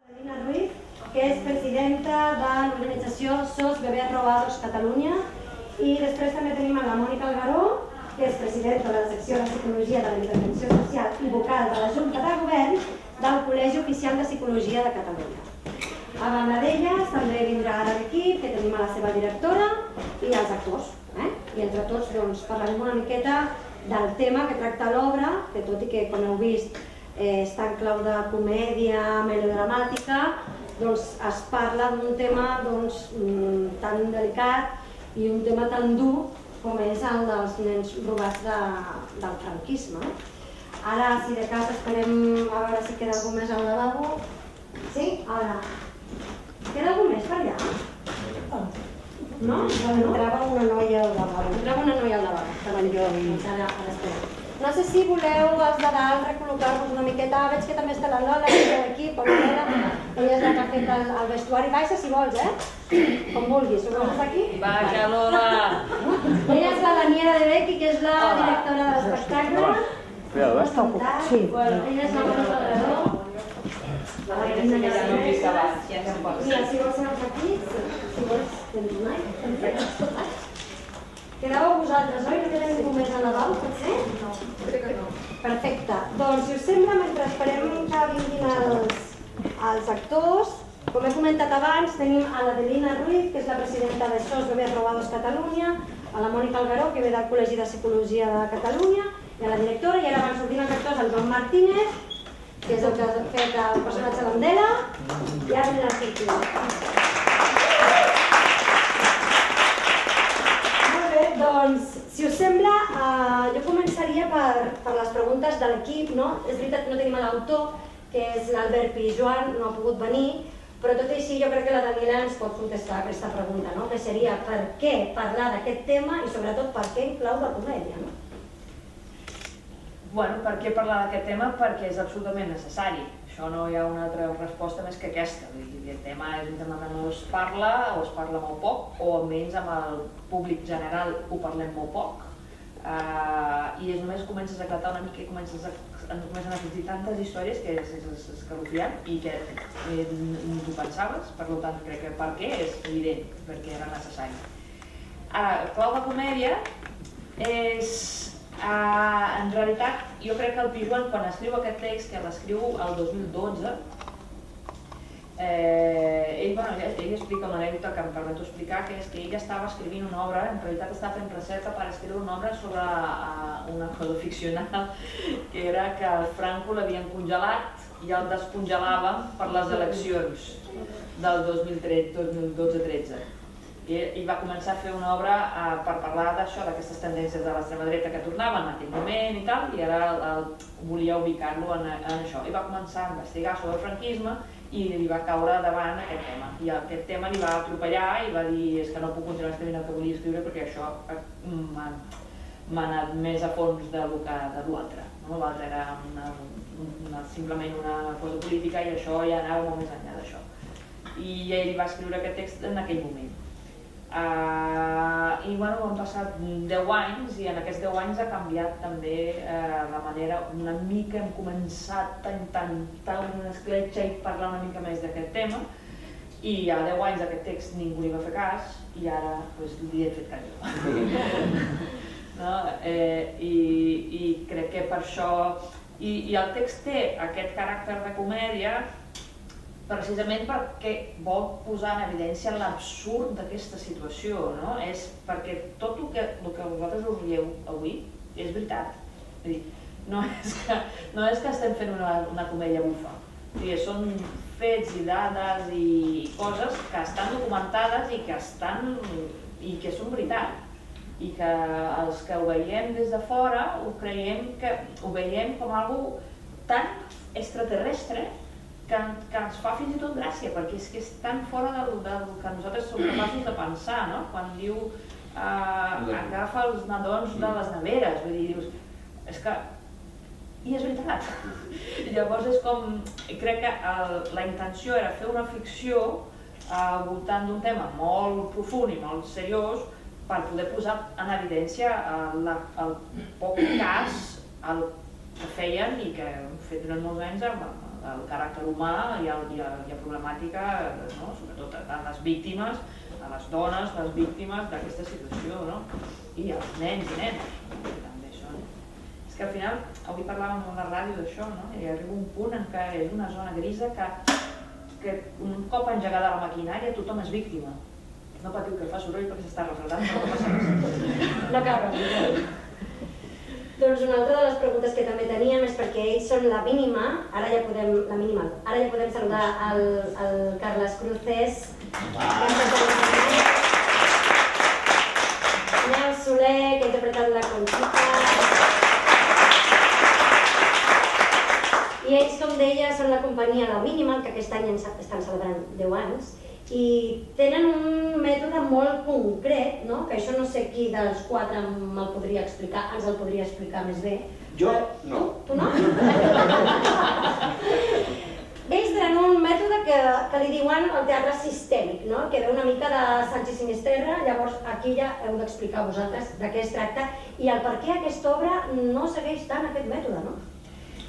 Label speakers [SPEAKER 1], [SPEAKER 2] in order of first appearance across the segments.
[SPEAKER 1] Adelina Ruiz, que és presidenta de l'organització SOS Bebés Robados Catalunya, i després també tenim a la Mònica Algaró, que és presidenta de la secció de Psicologia de la Intervenció Social i vocal de la Junta de Govern del Col·legi Oficial de Psicologia de Catalunya. A banda d'elles també vindrà ara l'equip, que tenim a la seva directora i els actors. I entre tots parlarem una miqueta del tema que tracta l'obra, que tot i que, com heu vist, està en clau de comèdia melodramàtica, es parla d'un tema tan delicat i un tema tan dur com és el dels nens robats del franquisme. Ara, si de cas, esperem a veure si queda algú més al lavabo. Sí? Ara. Queda algú més per allà? No? Entrava una noia al lavabo. Entrava una noia al lavabo. Estaven jo ara esperant. No sé si voleu els de dalt recol·locar-vos una miqueta. Veig que també està la Lola, que està aquí, ella és la que ha fet el vestuari. Baixa si vols, com vulguis. Ho veus aquí?
[SPEAKER 2] Vaja, Lola!
[SPEAKER 1] Ella és la Daniela de Becky, que és la directora de l'espectacle.
[SPEAKER 3] Sí.
[SPEAKER 1] Ella és la Mona Salvador. La Daniela que ja no he vist abans. Mira, si vols seus aquí, si vols tens un any. Quedàveu vosaltres, oi? No queda ningú més al lavabo, pot ser?
[SPEAKER 2] No, crec que no.
[SPEAKER 1] Perfecte. Doncs, si us sembla, mentre esperem que vinguin els actors, com he comentat abans, tenim a l'Adelina Ruiz, que és la presidenta de SOS Bebés Robados Catalunya, a la Mònica Algaró, que ve del Col·legi de Psicologia de Catalunya, i a la directora, i ara van sortint els actors, el Joan Martínez, que és el que ha fet el personatge d'Andela, i ara vindrà el Círculo. Doncs, si us sembla, jo començaria per les preguntes de l'equip. És veritat que no tenim l'autor, que és l'Albert Pijuan, no ha pogut venir, però tot i així jo crec que la Daniela ens pot contestar aquesta pregunta, que seria per què parlar d'aquest tema i sobretot per què en clau de comèdia.
[SPEAKER 2] Bueno, per què parlar d'aquest tema? Perquè és absolutament necessari. Això no hi ha una altra resposta més que aquesta. El tema és un tema que no es parla o es parla molt poc, o almenys amb el públic general ho parlem molt poc. I només comences a acatar una mica i comencen a sortir tantes històries que és escalofriant i que no t'ho pensaves, per tant crec que per què és evident, perquè era necessari. Ara, clau de comèdia és... En realitat, jo crec que el Pijuan, quan escriu aquest text, que l'escriu el 2012, ell explica una anècdota que em permeto explicar, que és que ell estava escrivint una obra, en realitat estava fent recerca per escriure una obra sobre una cosa ficcional, que era que Franco l'havien congelat i el descongelaven per les eleccions del 2012-13. I va començar a fer una obra per parlar d'això, d'aquestes tendències de l'extrema dreta que tornaven en aquell moment i tal, i ara volia ubicar-lo en això. I va començar a investigar sobre el franquisme i li va caure davant aquest tema. I aquest tema li va atropellar i va dir és que no puc continuar escrivint el que volia escriure perquè això m'ha anat més a fons de l'altre. L'altre era simplement una cosa política i això ja anava molt més enllà d'això. I ell va escriure aquest text en aquell moment. I han passat 10 anys i en aquests 10 anys ha canviat també la manera, una mica hem començat a intentar una escletxa i parlar una mica més d'aquest tema i a 10 anys d'aquest text ningú li va fer cas i ara li he fet cas jo. I crec que per això, i el text té aquest caràcter de comèdia precisament perquè vol posar en evidència l'absurd d'aquesta situació, és perquè tot el que vosaltres us rieu avui és veritat. No és que estem fent una comèdia bufa, són fets i dades i coses que estan documentades i que són veritat. I que els que ho veiem des de fora ho veiem com algo tan extraterrestre que ens fa fins i tot gràcia, perquè és que és tan fora del que nosaltres som capaços de pensar, quan diu agafa els nadons de les neveres, vull dir, dius, és que... I és veritat. Llavors és com... Crec que la intenció era fer una ficció voltant d'un tema molt profund i molt seriós per poder posar en evidència el poc cas que feien i que hem fet durant molts anys amb el caràcter humà i la problemàtica, sobretot a les víctimes, a les dones, les víctimes d'aquesta situació, i als nens i nenes, que també són. És que al final, avui parlàvem a la ràdio d'això, i arriba un punt en què és una zona grisa que un cop engegada la maquinària tothom és víctima. No patiu que fa soroll perquè s'està refredant, però no passa res.
[SPEAKER 1] No cal res. Doncs una altra de les preguntes que també teníem és perquè ells són la mínima, ara ja podem saludar el Carles Cruces, Neu Soler, que ha interpretat la Conxita, i ells, com deia, són la companyia La Mínima, que aquest any estan celebrant 10 anys, i tenen un mètode molt concret, que això no sé qui dels quatre me'l podria explicar, ens el podria explicar més bé.
[SPEAKER 3] Jo no.
[SPEAKER 1] Tu no? Ells tenen un mètode que li diuen el teatre sistèmic, que ve una mica de Sancho y Sinisterra, llavors aquí ja heu d'explicar vosaltres de què es tracta i el per què aquesta obra no segueix tant aquest mètode, no?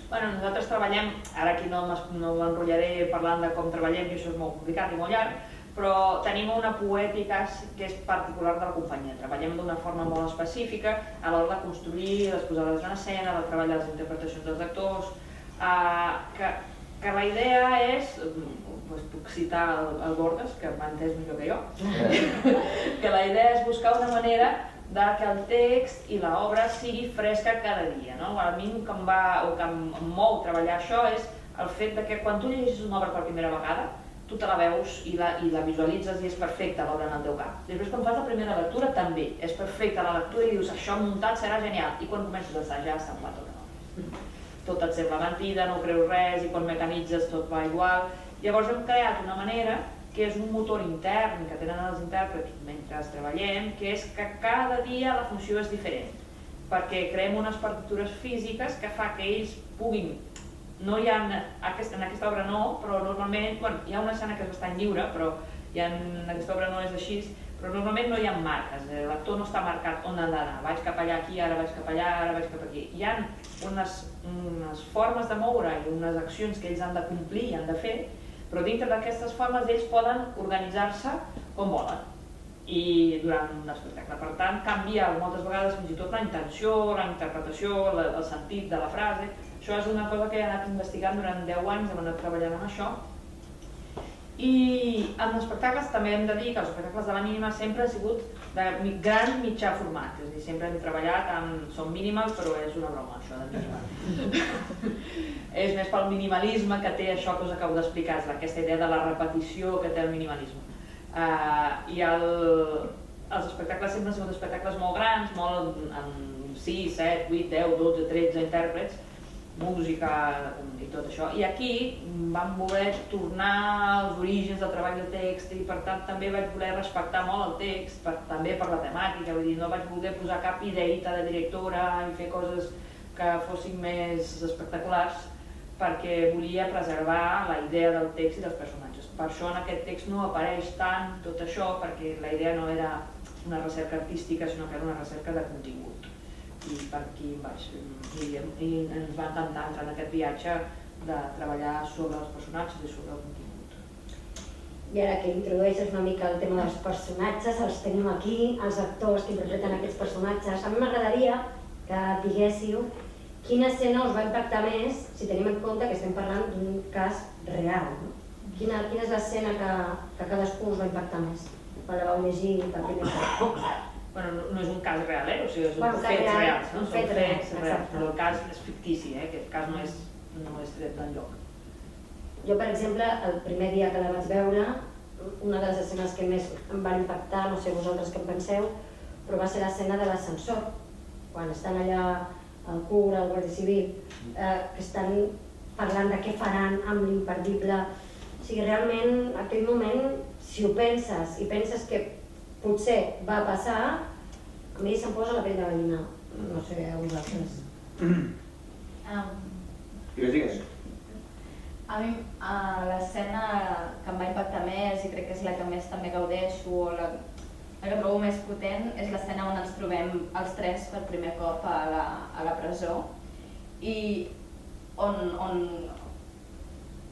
[SPEAKER 2] Bueno, nosaltres treballem, ara aquí no m'enrotllaré parlant de com treballem, que això és molt complicat i molt llarg, però tenim una poètica que és particular de la companyia. Treballem d'una forma molt específica a l'hora de construir les posades en escena, de treballar les interpretacions dels actors, que la idea és, puc citar el Borges, que m'ha entès millor que jo, que la idea és buscar una manera que el text i l'obra sigui fresca cada dia. A mi el que em mou treballar això és el fet que quan tu llegeixes una obra per primera vegada, tu te la veus i la visualitzes i és perfecta l'obra en el teu cap. Després quan fas la primera lectura també és perfecta la lectura i dius això muntat serà genial, i quan comences a assajar se'n va tot. Tot et sembla mentida, no creus res i quan mecanitzes tot va igual. Llavors hem creat una manera que és un motor intern que tenen els intèrprets mentre treballem, que és que cada dia la funció és diferent, perquè creem unes partitures físiques que fa que ells puguin, en aquesta obra no, però normalment, hi ha una escena que és bastant lliure, però en aquesta obra no és així, però normalment no hi ha marques, l'actor no està marcat on ha d'anar, vaig cap allà aquí, ara vaig cap allà, ara vaig cap aquí. Hi ha unes formes de moure i unes accions que ells han de complir i han de fer, però dintre d'aquestes formes ells poden organitzar-se com volen i durant un espectacle. Per tant, canvia moltes vegades fins i tot la intenció, la interpretació, el sentit de la frase. Això és una cosa que he anat investigant durant 10 anys, hem anat treballant amb això. I en espectacles també hem de dir que els espectacles de La Mínima sempre han sigut de gran mitjà format, és a dir, sempre hem treballat amb... Som mínimals, però és una broma, això de minimal. És més pel minimalisme que té això que us acabo d'explicar, aquesta idea de la repetició que té el minimalisme. I els espectacles sempre han sigut espectacles molt grans, amb 6, 7, 8, 10, 12, 13 intèrprets, música i tot això. I aquí vam voler tornar als orígens del treball de text i per tant també vaig voler respectar molt el text, també per la temàtica, vull dir, no vaig voler posar cap ideita de directora i fer coses que fossin més espectaculars perquè volia preservar la idea del text i dels personatges. Per això en aquest text no apareix tant tot això perquè la idea no era una recerca artística sinó que era una recerca de contingut. I per aquí baix. I ens va encantar entrar en aquest viatge de treballar sobre els personatges i sobre el contingut.
[SPEAKER 1] I ara que introdueixes una mica el tema dels personatges, els tenim aquí, els actors que interpreten aquests personatges. A mi m'agradaria que diguéssiu quina escena us va impactar més si tenim en compte que estem parlant d'un cas real. Quina és l'escena que cadascú us va impactar més quan la vau llegir per primer cop?
[SPEAKER 2] Bueno, no és un cas real, o sigui, són fets reals, no? Són fets reals, però el cas és fictici, aquest cas no és tret d'enlloc.
[SPEAKER 1] Jo, per exemple, el primer dia que la vaig veure, una de les escenes que més em van impactar, no sé vosaltres què en penseu, però va ser l'escena de l'ascensor, quan estan allà el cura, el guàrdia civil, que estan parlant de què faran amb l'imperdible. O sigui, realment, en aquell moment, si ho penses i penses que potser va passar, a mi se'm posa la pell de gallina, no sé, a vosaltres.
[SPEAKER 3] Digues.
[SPEAKER 4] A mi l'escena que em va impactar més i crec que és la que més també gaudeixo o la que trobo més potent és l'escena on ens trobem els tres per primer cop a la presó i on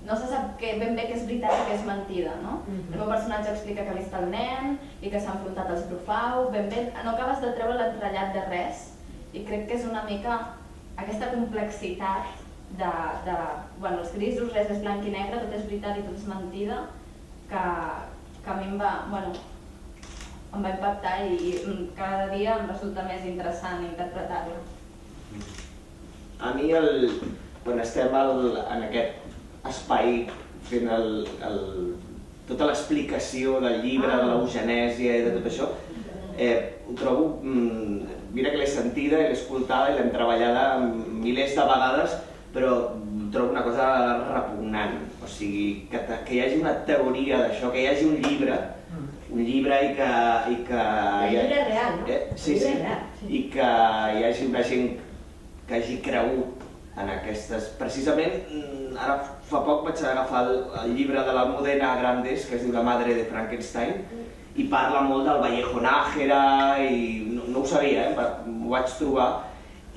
[SPEAKER 4] no se sap ben bé què és veritat i què és mentida, no? El meu personatge explica que ha vist el nen i que s'ha enfrontat als Brufau, ben bé no acabes de treure l'entrellat de res i crec que és una mica aquesta complexitat bueno, els grisos, res és blanc i negre, tot és veritat i tot és mentida, que a mi em va impactar i cada dia em resulta més interessant interpretar-lo.
[SPEAKER 3] A mi, quan estem en aquest espai fent tota l'explicació del llibre, de l'eugenèsia i de tot això, ho trobo, mira que l'he sentida i l'he escoltada i l'hem treballada milers de vegades, però trobo una cosa repugnant, o sigui, que hi hagi una teoria d'això, que hi hagi un llibre i que...
[SPEAKER 1] El llibre real, no?
[SPEAKER 3] Sí, i que hi hagi una gent que hagi cregut en aquestes... Precisament, ara fa poc vaig agafar el llibre de l'Almudena Grandes, que es diu La madre de Frankenstein, i parla molt del Vallejo Nájera, i no ho sabia, m'ho vaig trobar,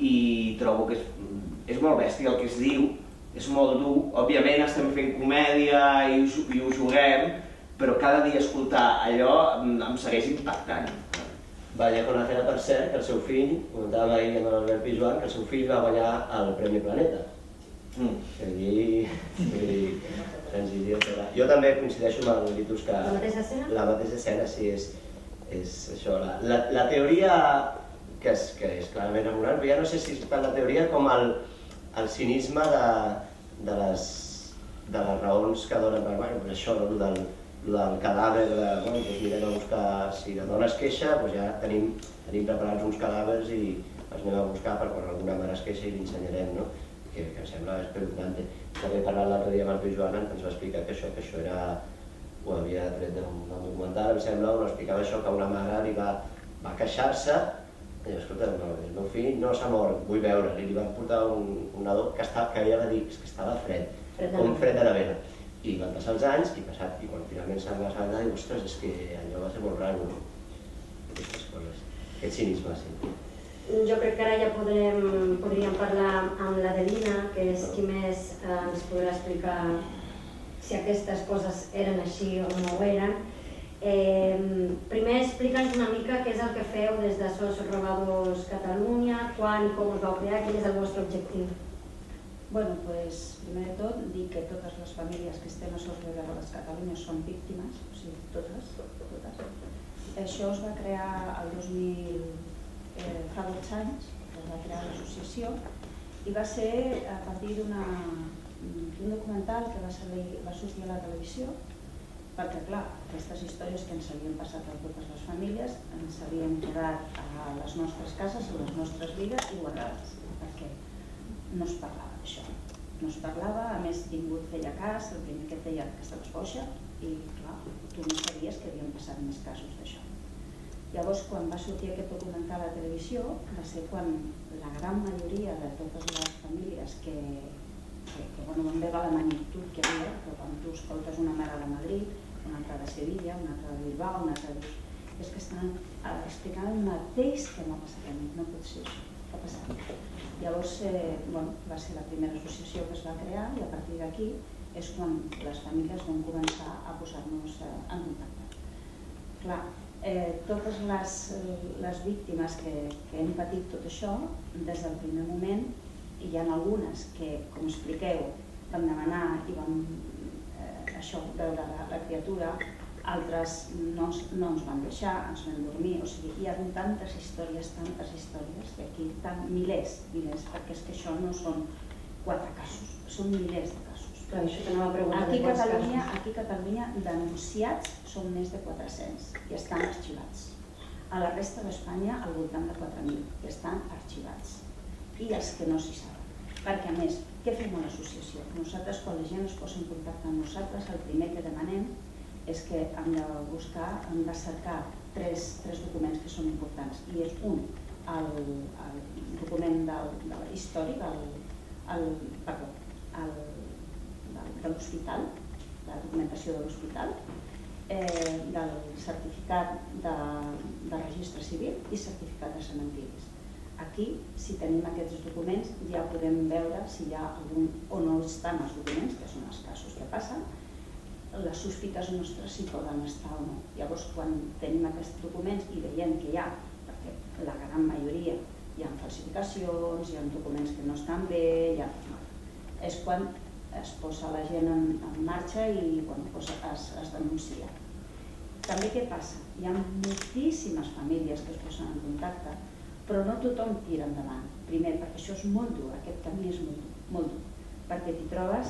[SPEAKER 3] i trobo que és molt bèstia el que es diu, és molt dur. Òbviament estem fent comèdia i ho juguem, però cada dia escoltar allò em segueix impactant.
[SPEAKER 5] Vallejo Nájera, per cert, que el seu fill, comentàvem ahir amb l'Albert Pijuan, que el seu fill va guanyar el Premi Planeta. Jo també coincideixo amb el Vitus que...
[SPEAKER 1] La mateixa escena?
[SPEAKER 5] La mateixa escena, sí, és això. La teoria, que és clarament emunant, però ja no sé si és tant la teoria com el cinisme de les raons que donen per això, del cadàver, mirem a buscar, si la dona es queixa, ja tenim preparats uns cadàvers i els anem a buscar per quan alguna mare es queixa i li ensenyarem, no? Que em sembla espeluznant. També parlant l'altre dia amb el Pere Joan, que ens va explicar que això era, ho havia tret d'un documental, em sembla, on explicava això, que una mare li va queixar-se i diu, escolta, el meu fill no s'ha mort, vull veure, li van portar un nadó que ella va dir que estava fred, com fred de nevera. I van passar els anys i quan finalment se'n va salvar, diu, ostres, és que allò va ser molt raro, no? Aquestes coses, aquest cinisme, sí.
[SPEAKER 1] Jo crec que ara ja podríem parlar amb l'Adelina, que és qui més ens podrà explicar si aquestes coses eren així o no ho eren. Primer explica'ns una mica què és el que feu des de Sos Robados Catalunya, quan i com us vau crear, quin és el vostre objectiu.
[SPEAKER 6] Bueno, pues, primer de tot, dir que totes les famílies que estem a Sos Robados Catalunya són víctimes, o sigui, totes. Això es va crear el 2000, fa 12 anys, es va crear l'associació i va ser a partir d'un documental que va sortir a la televisió, perquè clar, aquestes històries que ens havien passat a totes les famílies ens havien quedat a les nostres cases, a les nostres vides i guardades, perquè no es parlava d'això. No es parlava, a més ningú et feia cas, el primer que et deia que estaves boja i clar, tu no sabies que havien passat més casos d'això. Llavors, quan va sortir aquest documental a la televisió, va ser quan la gran majoria de totes les famílies que van veure la magnitud que hi havia, que quan tu escoltes una mare de Madrid, una altra de Sevilla, una altra de Bilbao, una altra de... és que estan explicant el mateix que m'ha passat a mi, no pot ser això, què ha passat. Llavors, va ser la primera associació que es va crear i a partir d'aquí és quan les famílies van començar a posar-nos en contacte. Clar, totes les víctimes que hem patit tot això, des del primer moment, hi ha algunes que, com expliqueu, vam demanar i vam veure la criatura, altres no ens van deixar, ens vam dormir, o sigui, hi ha tantes històries, i aquí milers, perquè és que això no són 4 casos, són milers de casos. Aquí a Catalunya denunciats són més de 400 i estan arxivats. A la resta d'Espanya al voltant de 4.000 i estan arxivats. I els que no s'hi saben. Perquè a més, què fem a l'associació? Nosaltres, quan la gent es posa en contacte amb nosaltres, el primer que demanem és que hem de cercar 3 documents que són importants. I és un, el document històric, de l'hospital, la documentació de l'hospital, del certificat de registre civil i certificat de cementiris. Aquí, si tenim aquests documents, ja podem veure si hi ha algun o no estan els documents, que són els casos que passen. Les sospites nostres si poden estar o no. Llavors, quan tenim aquests documents i veiem que hi ha, perquè la gran majoria hi ha falsificacions, hi ha documents que no estan bé, és quan es posa la gent en marxa i es denuncia. També què passa? Hi ha moltíssimes famílies que es posen en contacte, però no tothom tira endavant. Primer, perquè això és molt dur, aquest camí és molt dur, perquè t'hi trobes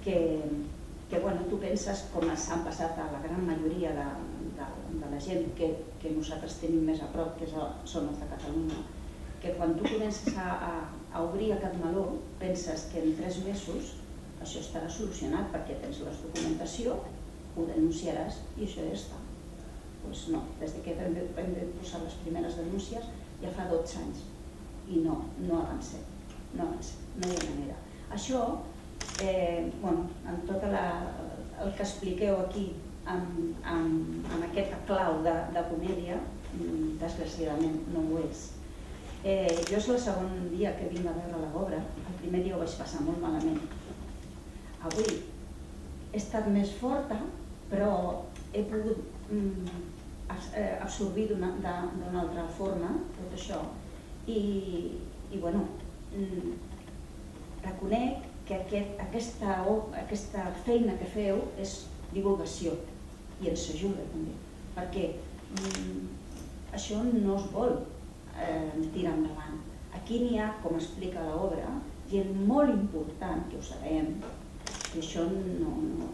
[SPEAKER 6] que tu penses com s'han passat a la gran majoria de la gent que nosaltres tenim més a prop, que són els de Catalunya, que quan tu comences a obrir aquest meló, penses que en 3 mesos això estarà solucionat perquè tens la documentació, ho denunciaràs i això ja està. Doncs no, des que vam posar les primeres denúncies ja fa 12 anys i no avancem, no hi ha manera. Això, en tot el que expliqueu aquí, amb aquesta clau de comèdia, desgraciadament no ho és. Jo és el segon dia que vinc a veure l'obra, el primer dia ho vaig passar molt malament. Avui he estat més forta, però he pogut absorbir d'una altra forma tot això i reconec que aquesta feina que feu és divulgació i ens ajuda també, perquè això no es vol tirar endavant. Aquí n'hi ha, com explica l'obra, gent molt important, que ho sabem, i això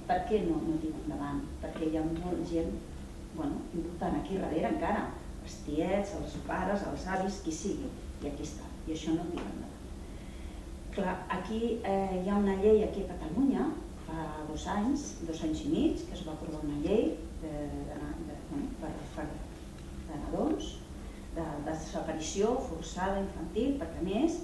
[SPEAKER 6] per què no tira endavant? Perquè hi ha molta gent important aquí darrere encara, els tiets, els pares, els avis, qui sigui, i aquí està, i això no tira endavant. Clar, aquí hi ha una llei aquí a Catalunya, fa 2 anys i mig, que es va aprovar una llei per nadons, de desaparició forçada infantil, perquè a més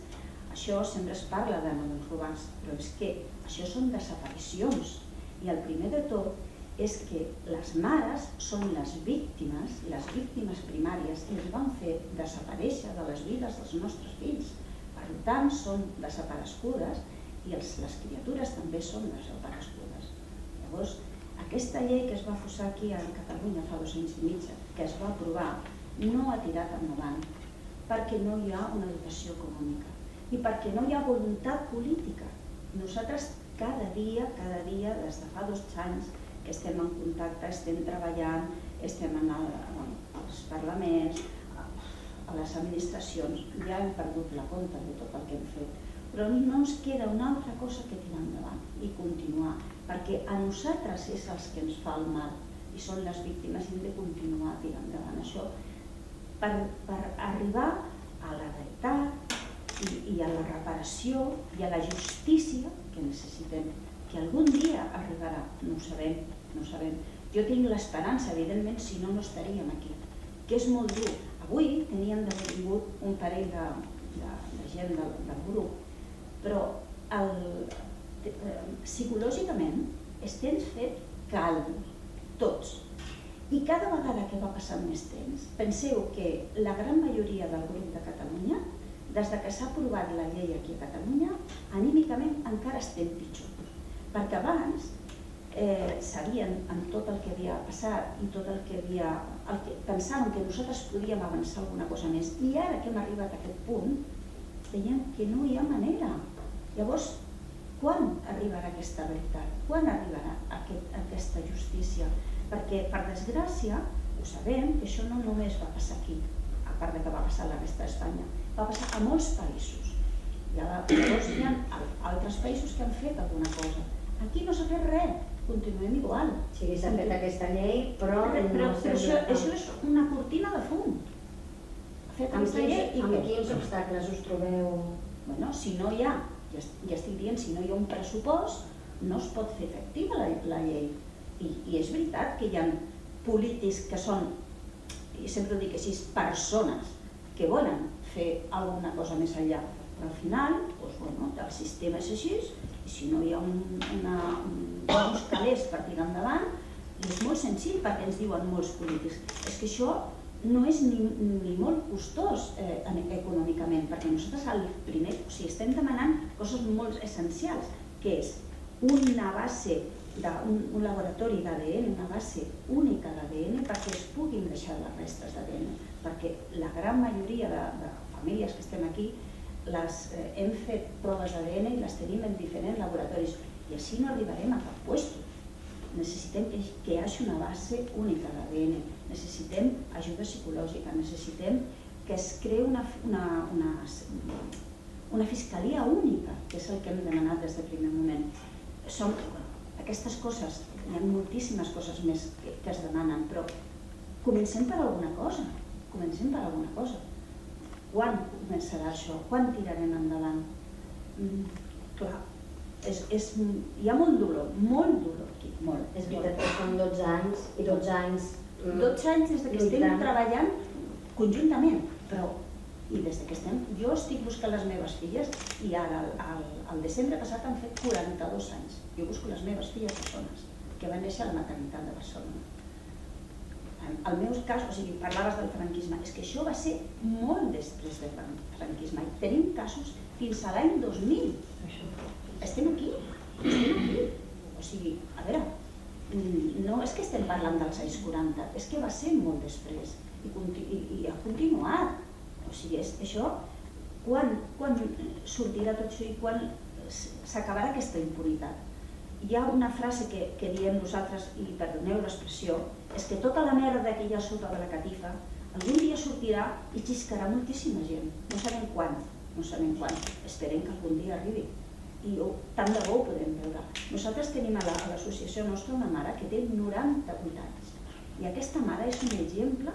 [SPEAKER 6] això sempre es parla de nadons robats, però és que això són desaparicions i el primer de tot és que les mares són les víctimes primàries i els van fer desaparèixer de les vides dels nostres fills. Per tant, són desaparegudes i les criatures també són desaparegudes. Llavors, aquesta llei que es va posar aquí a Catalunya fa 2 anys i mig, que es va aprovar, no ha tirat endavant perquè no hi ha una dotació econòmica i perquè no hi ha voluntat política. Nosaltres cada dia, des de fa 2 anys, que estem en contacte, estem treballant, estem als parlaments, a les administracions, ja hem perdut la compte de tot el que hem fet, però no ens queda una altra cosa que tirar endavant i continuar, perquè a nosaltres és els que ens fa el mal i són les víctimes i hem de continuar tirant endavant això per arribar a la realitat i a la reparació i a la justícia que necessitem, que algun dia arribarà, no ho sabem. Jo tinc l'esperança, evidentment, si no, no estaríem aquí, que és molt dur. Avui teníem d'haver vingut un parell de gent del grup, però psicològicament estem fet calm, tots. I cada vegada que va passant més temps, penseu que la gran majoria del grup de Catalunya, des que s'ha aprovat la llei aquí a Catalunya, anímicament encara estem pitjor. Perquè abans sabien en tot el que havia passat i tot el que pensàvem que nosaltres podíem avançar alguna cosa més. I ara que hem arribat a aquest punt, veiem que no hi ha manera. Llavors, quan arribarà aquesta veritat? Quan arribarà aquesta justícia? Perquè, per desgràcia, ho sabem, que això no només va passar aquí, a part que va passar a la resta d'Espanya, va passar a molts països. Llavors hi ha altres països que han fet alguna cosa. Aquí no s'ha fet res, continuem igual.
[SPEAKER 1] Sí, s'ha fet aquesta llei, però
[SPEAKER 6] això és una cortina de fum.
[SPEAKER 1] Amb quins obstacles us trobeu?
[SPEAKER 6] Bueno, si no hi ha, ja estic dient, si no hi ha un pressupost, no es pot fer efectiva la llei. I és veritat que hi ha polítics que són, i sempre ho dic així, persones que volen fer alguna cosa més enllà, però al final, el sistema és així, i si no hi ha uns calés per tirar endavant, i és molt senzill perquè ens diuen molts polítics, és que això no és ni molt costós econòmicament, perquè nosaltres estem demanant coses molt essencials, que és una base, un laboratori d'ADN, una base única d'ADN perquè es puguin deixar les restes d'ADN, perquè la gran majoria de famílies que estem aquí hem fet proves d'ADN i les tenim en diferents laboratoris i així no arribarem a cap lloc. Necessitem que hi hagi una base única d'ADN, necessitem ajuda psicològica, necessitem que es creï una fiscalia única, que és el que hem demanat des del primer moment. Aquestes coses, hi ha moltíssimes coses més que es demanen, però comencem per alguna cosa, Quan començarà això? Quan tirarem endavant? Clar, hi ha molt dolor aquí, molt.
[SPEAKER 1] És veritat que són 12 anys i 12 anys...
[SPEAKER 6] 12 anys des que estem treballant conjuntament, però jo estic buscant les meves filles i ara, al desembre passat, han fet 42 anys. Jo busco les meves filles persones que van néixer a la maternitat de Barcelona. El meu cas, parlaves del franquisme, és que això va ser molt després del franquisme i tenim casos fins a l'any 2000. Estem aquí. O sigui, a veure, no és que estem parlant dels anys 40, és que va ser molt després i ha continuat. O sigui, això, quan sortirà tot això i quan s'acabarà aquesta impunitat? Hi ha una frase que diem nosaltres, i perdoneu l'expressió, és que tota la merda que hi ha sota de la catifa algun dia sortirà i xiscarà moltíssima gent. No sabem quan, esperem que algun dia arribi. I tant de bo ho podem veure. Nosaltres tenim a l'associació nostra una mare que té 98 anys i aquesta mare és un exemple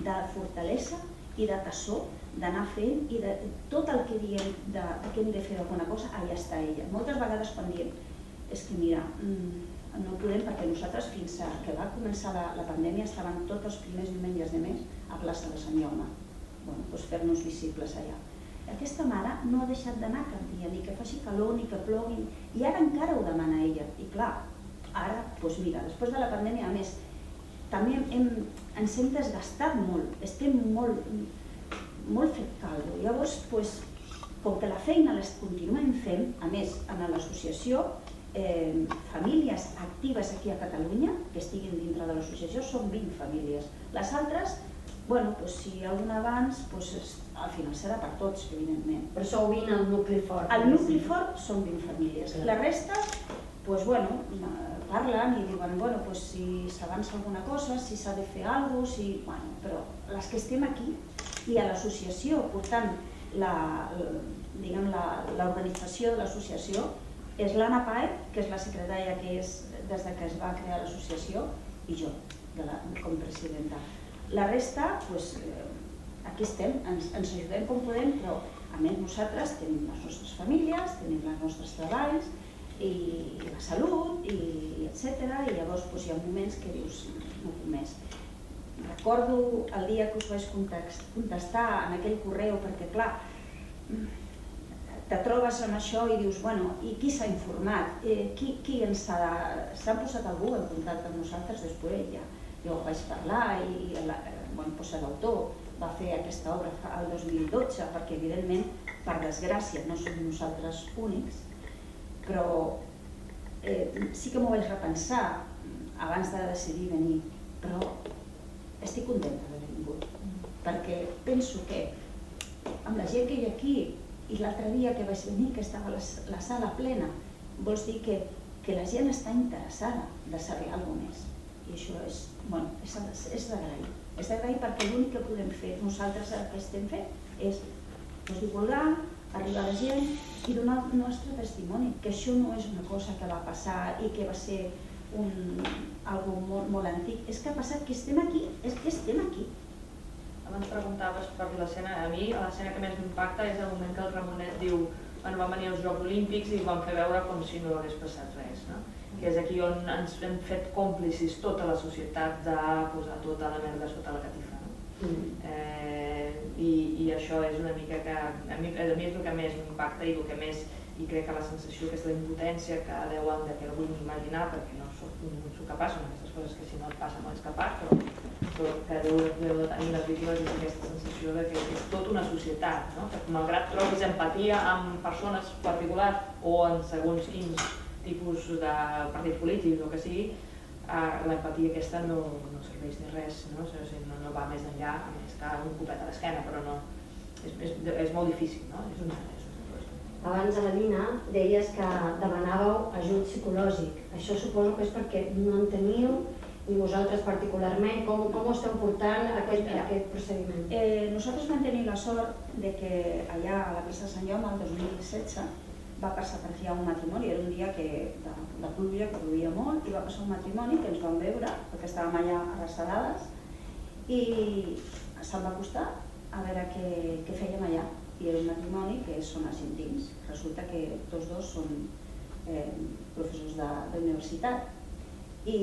[SPEAKER 6] de fortalesa i de tassó d'anar fent i de tot el que diem que hem de fer alguna cosa, allà està ella. Moltes vegades quan diem és que mira, no podem perquè nosaltres fins que va començar la pandèmia estàvem tots els primers diumenges de mes a plaça de Sant Jaume, doncs fer-nos visibles allà. Aquesta mare no ha deixat d'anar cap dia, ni que faci calor, ni que plogui, i ara encara ho demana ella. I clar, ara, doncs mira, després de la pandèmia, a més, també ens hem desgastat molt, estem molt fet caldo. Llavors, com que la feina les continuem fent, a més, en l'associació, famílies actives aquí a Catalunya, que estiguin dintre de l'associació, són 20 famílies. Les altres, si hi ha una abans, al final serà per tots, evidentment.
[SPEAKER 1] Però sou 20 al nucli fort.
[SPEAKER 6] Al nucli fort són 20 famílies. La resta, parlen i diuen, si s'avança alguna cosa, si s'ha de fer alguna cosa, però les que estem aquí i a l'associació portant l'organització de l'associació és l'Anna Paez, que és la secretària que és des que es va crear l'associació, i jo, com presidenta. La resta, aquí estem, ens ajudem com podem, però a més nosaltres tenim les nostres famílies, tenim els nostres treballs, i la salut, etc. I llavors hi ha moments que dius, no puc més. Recordo el dia que us vaig contestar en aquell correu, perquè clar, te trobes amb això i dius, i qui s'ha informat? Qui ens s'ha posat algú en contacte amb nosaltres després? Jo vaig parlar i l'autor va fer aquesta obra el 2012 perquè evidentment, per desgràcia, no som nosaltres únics, però sí que m'ho vaig repensar abans de decidir venir, però estic contenta d'haver vingut, perquè penso que amb la gent que hi ha aquí i l'altre dia que vaig venir, que estava la sala plena, vols dir que la gent està interessada de saber alguna cosa més. I això és d'agrair. És d'agrair perquè l'únic que podem fer nosaltres el que estem fent és divulgar, arribar a la gent i donar el nostre testimoni, que això no és una cosa que va passar i que va ser algo molt antic. És que ha passat que estem aquí, és que estem aquí.
[SPEAKER 2] Abans preguntaves per l'escena, a mi l'escena que més m'impacta és el moment que el Ramonet diu van venir als Jocs Olímpics i van fer veure com si no hagués passat res, que és aquí on ens hem fet còmplices tota la societat de posar tota la merda sota la catifa. I això és una mica que a mi és el que més m'impacta i el que més i crec que la sensació aquesta d'impotència que deuen de que no vull imaginar perquè no soc capaç, són aquestes coses que si no et passa no ets capaç, però que deu de tenir les víctimes és aquesta sensació de que és tota una societat, no? Que malgrat trobis empatia amb persones particulars o en segons quins tipus de partits polítics o que sigui, l'empatia aquesta no serveix de res, no? O sigui, no va més enllà, a més que un copet a l'esquena, però no, és molt difícil, no?
[SPEAKER 1] Abans, Adelina, deies que demanàveu ajut psicològic. Això suposo que és perquè no en teniu, i vosaltres particularment, com ho esteu portant aquest procediment?
[SPEAKER 6] Nosaltres vam tenir la sort de que allà a la plaça de Sant Jaume, el 2016, va desaparèixer un matrimoni. Era un dia de pluja, que plovia molt, i va passar un matrimoni que ens vam veure, perquè estàvem allà arrasadades, i se'm va acostar a veure què fèiem allà. I era un matrimoni que són els íntims. Resulta que tots dos són professors d'universitat. I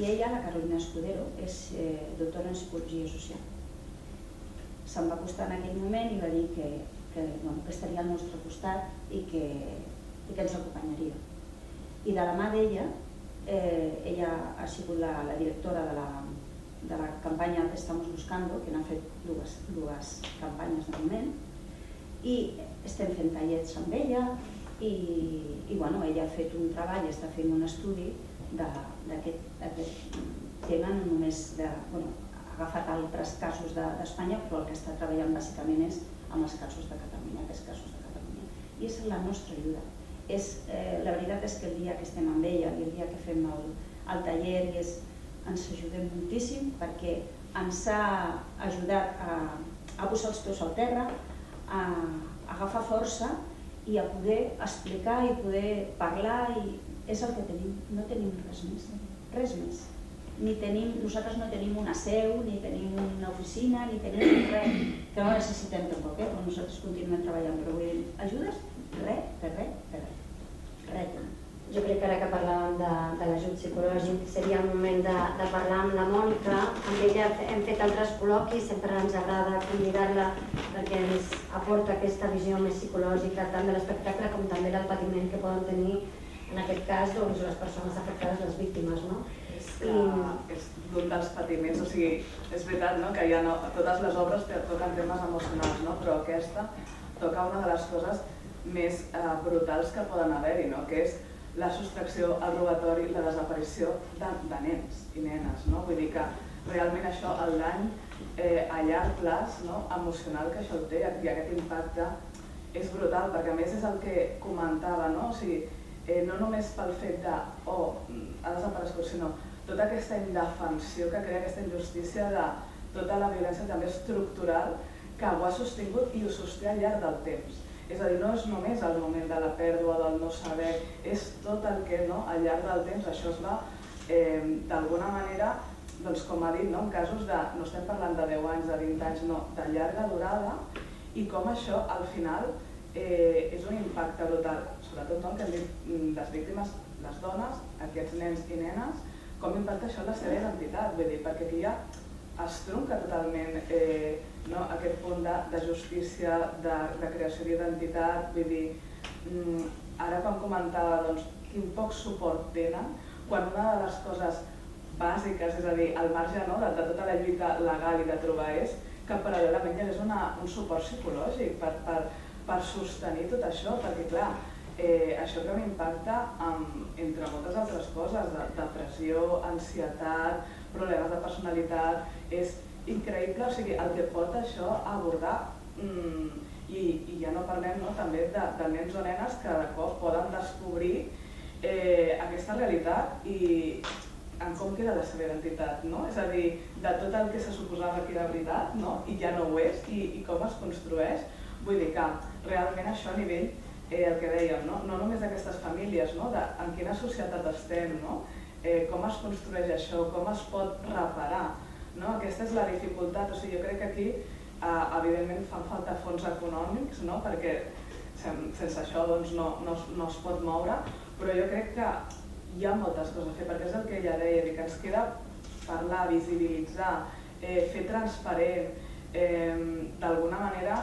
[SPEAKER 6] ella, la Carolina Escudero, és doctora en psicologia social. Se'm va acostar en aquell moment i va dir que estaria al nostre costat i que ens acompanyaria. I de la mà d'ella, ella ha sigut la directora de la campanya Te estamos buscando, que n'ha fet dues campanyes de moment, i estem fent tallers amb ella i ella ha fet un treball, està fent un estudi d'aquest tema, no només ha agafat altres casos d'Espanya, però el que està treballant bàsicament és amb els casos de Catalunya, aquests casos de Catalunya. I és la nostra ajuda. La veritat és que el dia que estem amb ella i el dia que fem el taller ens ajudem moltíssim perquè ens ha ajudat a posar els peus al terra, a agafar força i a poder explicar i poder parlar, i és el que tenim, no tenim res més. Nosaltres no tenim una seu, ni tenim una oficina, ni tenim res, que no necessitem tampoc, però nosaltres continuem treballant, però vull dir, ajudes? Res.
[SPEAKER 1] Jo crec que ara que parlàvem de l'ajut psicològic seria el moment de parlar amb la Mònica. Amb ella hem fet altres col·loquis, sempre ens agrada convidar-la perquè ens aporta aquesta visió més psicològica tant de l'espectacle com també del patiment que poden tenir, en aquest cas, les persones afectades, les víctimes.
[SPEAKER 7] És un dels patiments, o sigui, és veritat que hi ha totes les obres que toquen temes emocionals, però aquesta toca una de les coses més brutals que poden haver-hi, que és la sostracció, el robatori, la desaparició de nens i nenes. Vull dir que realment això, el dany a llarg plaç emocional que això té i aquest impacte és brutal, perquè a més és el que comentava, o sigui, no només pel fet de ha desaparegut, sinó tota aquesta indefensió que crea aquesta injustícia de tota la violència també estructural que ho ha sostingut i ho sosté al llarg del temps. És a dir, no és només el moment de la pèrdua, del no saber, és tot el que al llarg del temps això es va, d'alguna manera, com ha dit, en casos de, no estem parlant de 10 anys, de 20 anys, no, de llarga durada, i com això, al final, és un impacte brutal, sobretot que hem dit les víctimes, les dones, aquests nens i nenes, com impacta això en la seva identitat, vull dir, perquè aquí ja es trunca totalment aquest punt de justícia, de creació d'identitat, vull dir, ara com comentava, quin poc suport tenen, quan una de les coses bàsiques, és a dir, al marge de tota la lluita legal i de trobar és que paral·lelament hi hagués un suport psicològic per sostenir tot això, perquè clar, això que m'impacta, entre moltes altres coses, depressió, ansietat, problemes de personalitat, és increïble, o sigui, el que pot això abordar, i ja no parlem també de nens o nenes que de cop poden descobrir aquesta realitat i en com queda la seva identitat, és a dir, de tot el que se suposava que era veritat i ja no ho és, i com es construeix. Vull dir que realment això a nivell, el que dèiem, no només d'aquestes famílies, en quina societat estem, com es construeix això, com es pot reparar. Aquesta és la dificultat, o sigui, jo crec que aquí evidentment fan falta fons econòmics, perquè sense això no es pot moure, però jo crec que hi ha moltes coses a fer, perquè és el que ella deia, que ens queda parlar, visibilitzar, fer transparent, d'alguna manera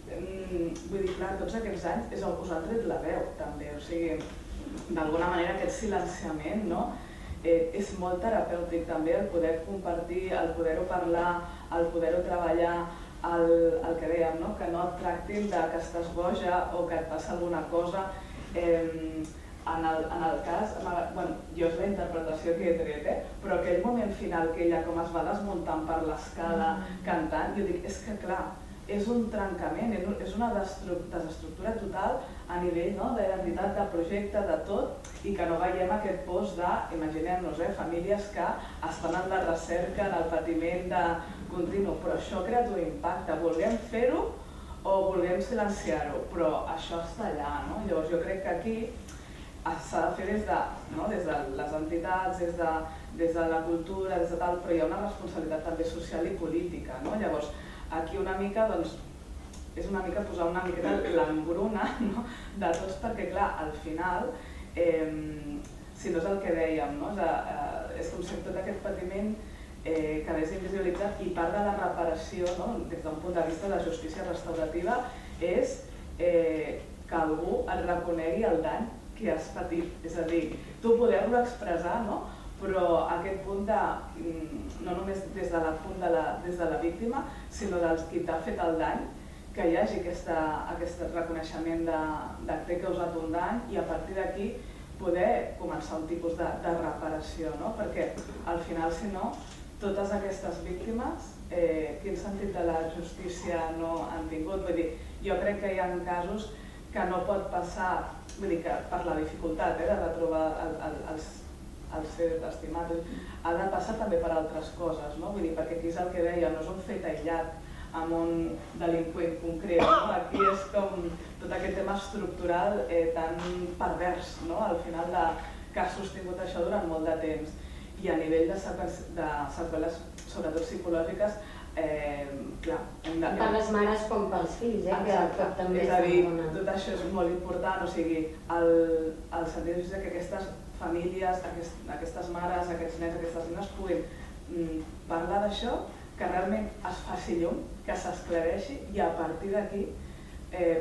[SPEAKER 7] vull dir, clar, tots aquests anys us han tret la veu també, o sigui, d'alguna manera aquest silenciament, no? És molt terapèutic també el poder compartir, el poder-ho parlar, el poder-ho treballar, el que dèiem, no? Que no et tractin de que estàs boja o que et passa alguna cosa. En el cas, bueno, jo és la interpretació que he tret, però aquell moment final que ella com es va desmuntant per l'escala cantant, jo dic, és que clar, és un trencament, és una desestructura total a nivell d'identitat, de projecte, de tot, i que no veiem aquest post de, imaginem-nos, famílies que estan en la recerca, en el patiment continu, però això ha creat un impacte, volguem fer-ho o volguem silenciar-ho, però això està allà, no? Llavors jo crec que aquí s'ha de fer des de les entitats, des de la cultura, des de tal, però hi ha una responsabilitat també social i política, no? Llavors, aquí una mica, doncs, és una mica posar una miqueta l'engruna de tots, perquè clar, al final, si no és el que dèiem, és com si tot aquest patiment quedés invisibilitzat, i part de la reparació, des d'un punt de vista de la justícia restaurativa, és que algú et reconegui el dany que has patit, és a dir, tu poder-lo expressar, però aquest punt no només des de la víctima, sinó dels qui t'ha fet el dany, que hi hagi aquest reconeixement de que t'he causat un dany, i a partir d'aquí poder començar un tipus de reparació, perquè al final, si no, totes aquestes víctimes, quin sentit de la justícia no han tingut? Vull dir, jo crec que hi ha casos que no pot passar, vull dir que per la dificultat de retrobar els seres estimats, ha de passar també per altres coses, vull dir, perquè aquí és el que deia, no és un fet aïllat amb un delinqüent concret, aquí és com tot aquest tema estructural tan pervers, al final que ha sostingut això durant molt de temps, i a nivell de seqüeles, sobretot psicològiques, clar,
[SPEAKER 1] tant per les mares com pels fills, que també
[SPEAKER 7] és a dir, tot això és molt important, o sigui, el sentit que aquestes famílies, aquestes mares, aquests nens, aquestes nenes puguin parlar d'això, que realment es faci llum, que s'esclareixi, i a partir d'aquí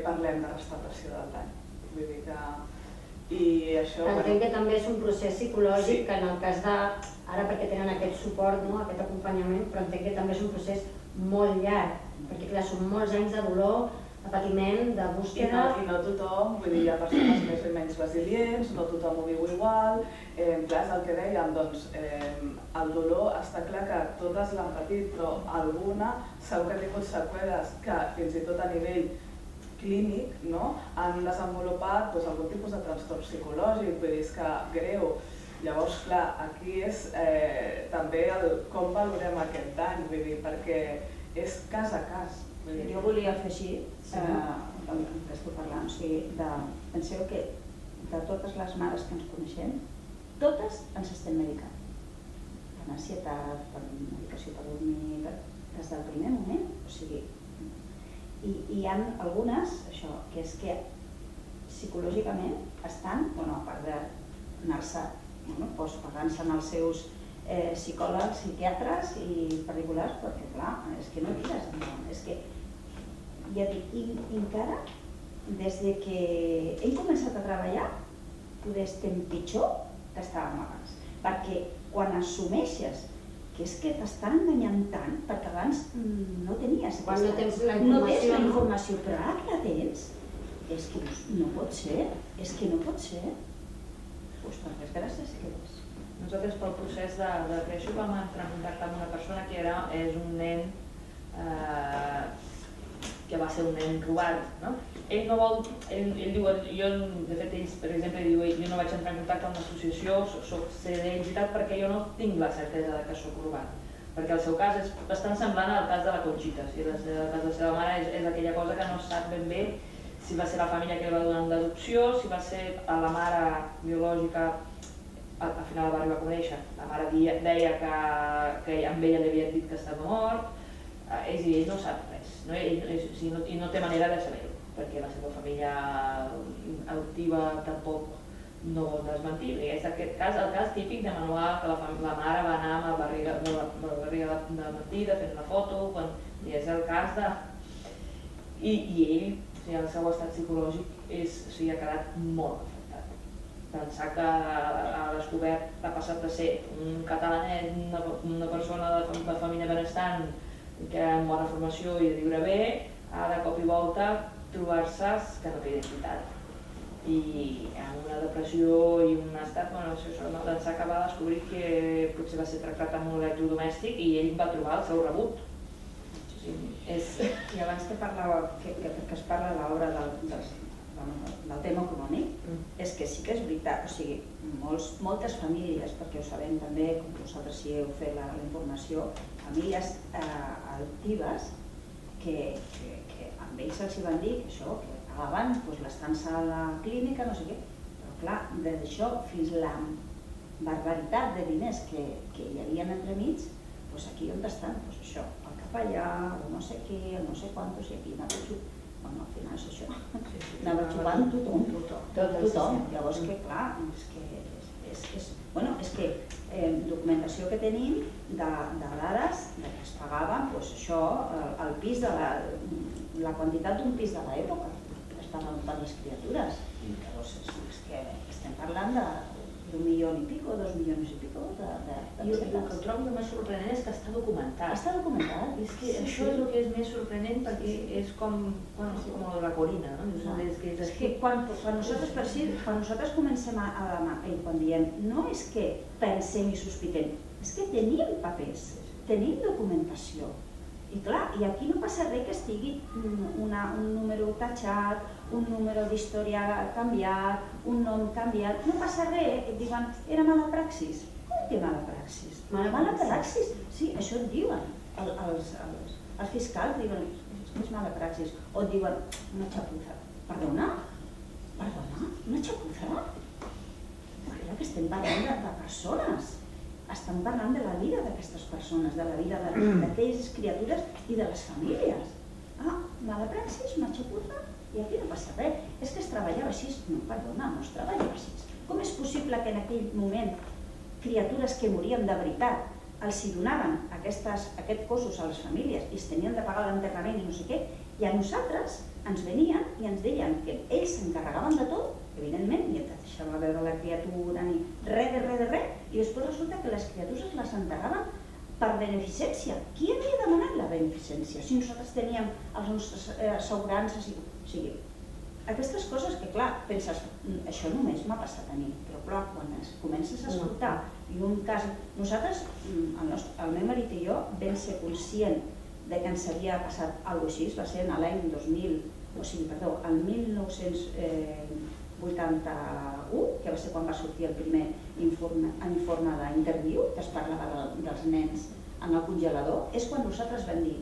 [SPEAKER 7] parlem de restauració del dany. Vull dir que... i això...
[SPEAKER 1] Entenc que també és un procés psicològic que en el cas de... ara perquè tenen aquest suport, aquest acompanyament, però entenc que també és un procés molt llarg, perquè clar, són molts anys de dolor, de patiment, de búsqueda...
[SPEAKER 7] I no tothom, vull dir, hi ha persones més o menys resilients, no tothom ho viu igual, clar, és el que dèiem, doncs el dolor està clar que totes l'han patit, però alguna segur que ha tingut seqüeles que fins i tot a nivell clínic han desenvolupat algun tipus de trastorn psicològic, vull dir, és que greu. Llavors, clar, aquí és també com valorem aquest dany, vull dir, perquè és cas a cas.
[SPEAKER 6] Jo volia afegir, el que estic parlant, o sigui, penseu que de totes les mares que ens coneixem, totes ens estem medicant. Per ansietat, per medicació per dormir, des del primer moment, o sigui, i hi ha algunes, això, que és que psicològicament estan, a part d'anar-se pagant-se amb els seus psicòlegs, psiquiatres i particulars, perquè clar, és que no tires endavant, és que ja dic, i encara des que hem començat a treballar poder estem pitjor que estàvem abans, perquè quan assumeixes que és que t'estan enganyant tant, perquè abans no tenies
[SPEAKER 1] quan no tens la
[SPEAKER 6] informació, però ara que la tens, és que no pot ser, és que no pot ser. Doncs per desgràcia sí que és.
[SPEAKER 2] Nosaltres pel procés de créixer vam entrar en contacte amb una persona que és un nen que va ser un nen robat, no? Ell no vol, ell diu, de fet ells, per exemple, diu, jo no vaig entrar en contacte amb l'associació, soc d'identitat perquè jo no tinc la certesa que soc robat, perquè el seu cas és bastant semblant al cas de la Conxita, el cas de la seva mare és aquella cosa que no sap ben bé si va ser la família que li va donar l'adopció, si va ser la mare biològica, al final la va arribar a conèixer, la mare deia que amb ella li havia dit que estava mort, ell no sap res, i no té manera de saber-ho, perquè la seva família adoptiva tampoc no vol desmentir. És aquest cas, el cas típic de manual que la mare va anar amb la barriga de mentida fent una foto, i és el cas de... I ell, el seu estat psicològic ha quedat molt afectat. Pensar que ha descobert, ha passat de ser un catalanet, una persona de família benestant, que amb bona formació i de viure bé, ha de cop i volta trobar-se que no té identitat. I amb una depressió i un estat, d'ençà que va descobrir que potser va ser tractat amb un electrodomèstic i ell va trobar el seu rebut.
[SPEAKER 6] I abans que es parla a l'obra del tema econòmic, és que sí que és veritat, o sigui, moltes famílies, perquè ho sabem també, com vosaltres si heu fet la informació, famílies altives que amb ells els van dir que això, que pagaven l'estança a la clínica, no sé què, però clar, des d'això fins la barbaritat de diners que hi havia entremig, aquí on estan, això, el capellà, el no sé què, el no sé quantos, i aquí anava xupant, bueno, al final és això, anava xupant tothom. Llavors que clar, és que documentació que tenim de dades que es pagaven, això, el pis de la quantitat d'un pis de l'època que es pagaven per les criatures. Llavors és que estem parlant d'1 milió i pico, 2 milions i pico de
[SPEAKER 2] el que trobo més sorprenent és que està documentat.
[SPEAKER 6] Està documentat.
[SPEAKER 2] És que això és el que és més sorprenent perquè és com la Corina, no?
[SPEAKER 6] És que quan nosaltres comencem a demà i quan diem no és que pensem i sospitem, és que tenim papers, tenim documentació. I clar, i aquí no passa res que estigui un número tatxat, un número d'història canviat, un nom canviat, no passa res, et diuen, era mala praxis. Com que mala praxis? Mala praxis, sí, això et diuen. Els fiscals diuen, és mala praxis, o et diuen, una xapuza. Perdona? Una xapuza? Mira que estem parlant de persones. Estem parlant de la vida d'aquestes persones, de la vida d'aquelles criatures i de les famílies. Mala praxis, una xapuza, i aquí no passa res. És que es treballava així. No, perdona, no es treballava així. Com és possible que en aquell moment criatures que morien de veritat els hi donaven aquests cossos a les famílies i es tenien de pagar l'enterrament i no sé què, i a nosaltres ens venien i ens deien que ells s'encarregaven de tot, evidentment, ni et deixava veure la criatura ni res, i després resulta que les criatures les enterraven per beneficència. Qui havia demanat la beneficència? Si nosaltres teníem els nostres assegurances, o sigui, aquestes coses que, clar, penses, això només m'ha passat a mi, però clar, quan comences a escoltar, i un cas, nosaltres, el meu marit i jo, vam ser conscient de que ens havia passat alguna cosa així, va ser l'any 2000, o sigui, perdó, el 1981, que va ser quan va sortir el primer informe d'Interviu, que es parlava dels nens en el congelador, és quan nosaltres vam dir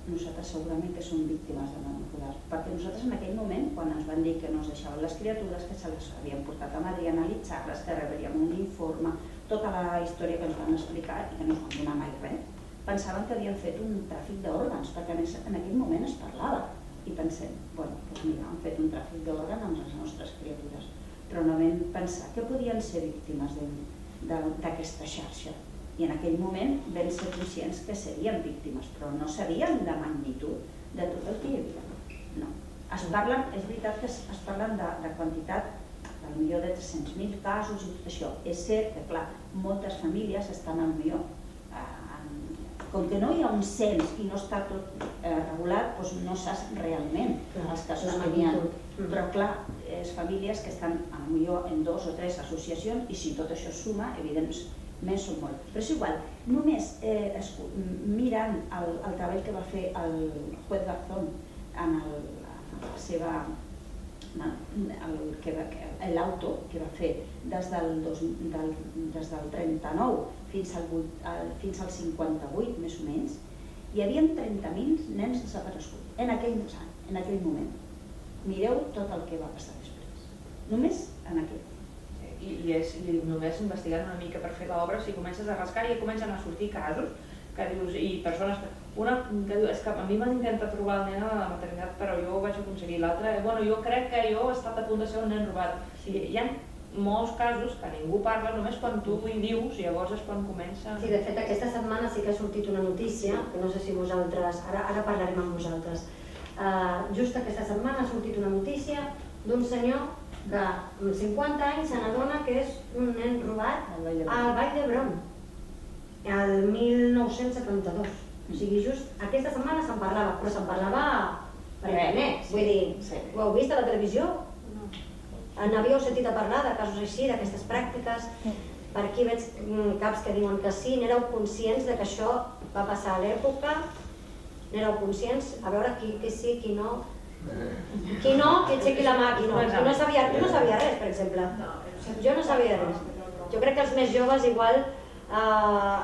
[SPEAKER 6] nosaltres segurament que som víctimes de manipular, perquè nosaltres en aquell moment, quan ens van dir que no ens deixaven les criatures, que se les havien portat a Madrid a analitzar-les, que rebríem un informe, tota la història que ens van explicar i que no ens van donar mai res, pensaven que havien fet un tràfic d'òrgans, perquè a més en aquell moment es parlava, i pensem, doncs mira, han fet un tràfic d'òrgans amb les nostres criatures, però no vam pensar que podien ser víctimes d'aquesta xarxa. I en aquell moment vam ser conscients que serien víctimes, però no sabíem la magnitud de tot el que hi havia. No. És veritat que es parlen de quantitat, potser de 300.000 casos i tot això. És cert que, clar, moltes famílies estan potser, com que no hi ha un cens i no està tot regulat, doncs no saps realment els casos que n'hi ha. Però, clar, és famílies que estan potser en 2 o 3 associacions i si tot això es suma, evidentment, més són molt. Però és igual, només mirant el treball que va fer el juez Garzón en l'auto que va fer des del 39 fins al 58, més o menys, hi havia 30.000 nens desapareguts en aquell moment. Mireu tot el que va passar després. Només en aquell.
[SPEAKER 2] I només investigant una mica per fer l'obra, si comences a rascar i comencen a sortir casos que dius, i persones una que diu, és que a mi m'han intentat robar el nen a la maternitat però jo ho vaig aconseguir, l'altra, jo crec que jo he estat a punt de ser un nen robat. Hi ha molts casos que ningú parla, només quan tu hi dius, llavors és quan comença...
[SPEAKER 1] Sí, de fet aquesta setmana sí que ha sortit una notícia, que no sé si vosaltres, ara parlarem amb vosaltres, Just aquesta setmana ha sortit una notícia d'un senyor que amb 50 anys se n'adona que és un nen robat al Vall d'Hebron, el 1972. O sigui, just aquesta setmana se'n parlava, però se'n parlava per internet. Vull dir, ho heu vist a la televisió? N'havíeu sentit a parlar de casos així, d'aquestes pràctiques? Per aquí veig caps que diuen que sí, n'éreu conscients de que això va passar a l'època, n'éreu conscients, a veure qui sí, qui no, qui aixequi la mà, qui no. Jo no sabia res, per exemple. Jo no sabia res. Jo crec que els més joves, igual,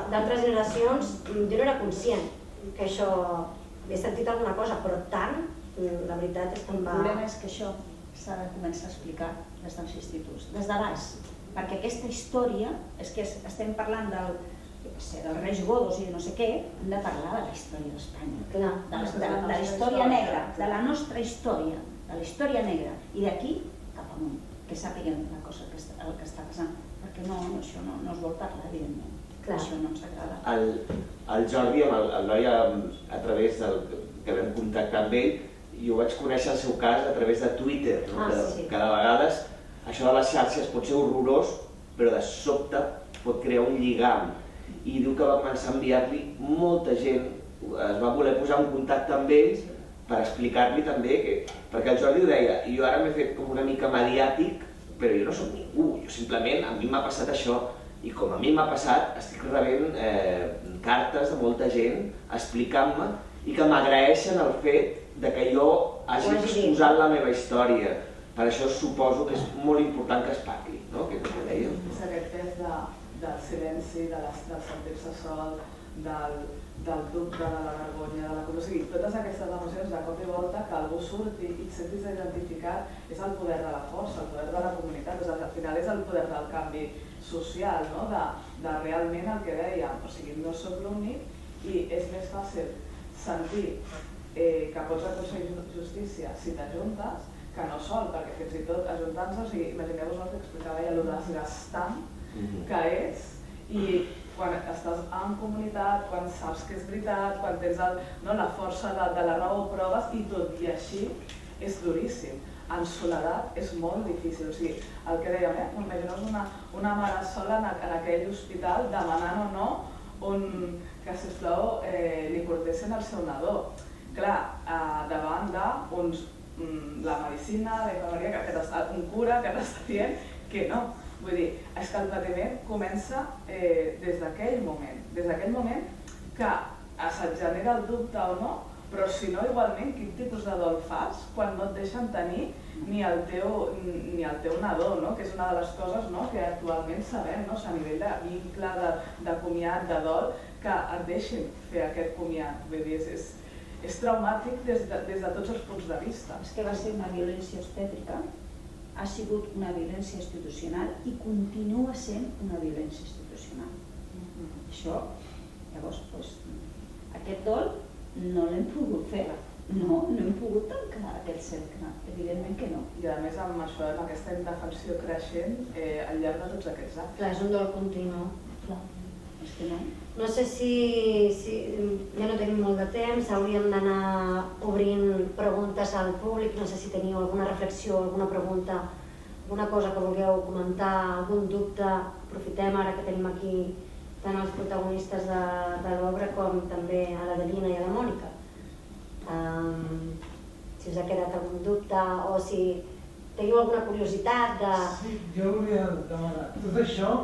[SPEAKER 1] d'altres generacions, jo no era conscient que això... He sentit alguna cosa, però tant, la veritat és que em va...
[SPEAKER 6] El problema és que això s'ha de començar a explicar des dels instituts, des de baix, perquè aquesta història, és que estem parlant del Reis Godos i de no sé què, hem de parlar de la història d'Espanya, de la història negra, de la nostra història, de la història negra, i d'aquí cap amunt, que sàpiguen la cosa el que està passant, perquè això no es vol parlar, evidentment. Això no ens agrada.
[SPEAKER 3] El Jordi, el noi a través del que vam contactar amb ell, jo vaig conèixer el seu cas a través de Twitter, que de vegades això de les xarxes pot ser horrorós, però de sobte pot crear un lligam. I diu que va començar a enviar-li molta gent, es va voler posar en contacte amb ells per explicar-li també que... Perquè el Jordi ho deia, jo ara m'he fet com una mica mediàtic, però jo no soc ningú, jo simplement, a mi m'ha passat això, i com a mi m'ha passat, estic rebent cartes de molta gent explicant-me i que m'agraeixen el fet de que jo hagi exposat la meva història. Per això suposo que és molt important que es parli, no? Que és el que dèiem.
[SPEAKER 7] És aquest pes del silenci, del sentir-se sol, del dubte, de la vergonya, de la cosa. O sigui, totes aquestes emocions de cop i volta que algú surti i et sentis identificat és el poder de la força, el poder de la comunitat. Al final és el poder del canvi social, no? De realment el que dèiem. O sigui, no soc l'únic i és més fàcil sentir que pots aconseguir justícia si t'ajuntes que no sol, perquè fins i tot ajuntant-se, o sigui, imagineu-vos el que explicava ella, el desgastant que és, i quan estàs en comunitat, quan saps que és veritat, quan tens la força de la raó, proves, i tot i així és duríssim. En soledat és molt difícil, o sigui, el que dèiem, imagineu-vos una mare sola en aquell hospital demanant o no que, sisplau, li portessin el seu nadó. Clar, davant de la medicina, la infermeria, un cura que t'està dient que no. Vull dir, és que el patiment comença des d'aquell moment que se't genera el dubte o no, però si no, igualment, quin tipus de dol fas quan no et deixen tenir ni el teu nadó, que és una de les coses que actualment sabem, a nivell de vincle, de comiat, de dol, que et deixin fer aquest comiat. Vull dir, és traumàtic des de tots els punts de vista.
[SPEAKER 6] És que va ser una violència obstètrica, ha sigut una violència institucional i continua sent una violència institucional. Això, llavors, aquest dol no l'hem pogut fer, no hem pogut tancar aquest cercle, evidentment que no.
[SPEAKER 7] I a més amb això, amb aquesta indefensió creixent al llarg de tots aquests anys.
[SPEAKER 1] Clar, és un dol continu.
[SPEAKER 6] Clar, és que no.
[SPEAKER 1] No sé si ja no tenim molt de temps, hauríem d'anar obrint preguntes al públic, no sé si teniu alguna reflexió, alguna pregunta, alguna cosa que vulgueu comentar, algun dubte. Aprofitem ara que tenim aquí tant els protagonistes de l'obra com també a l'Adelina i a la Mònica. Si us ha quedat algun dubte o si teniu alguna curiositat de...
[SPEAKER 8] Sí, jo volia demanar, tot això,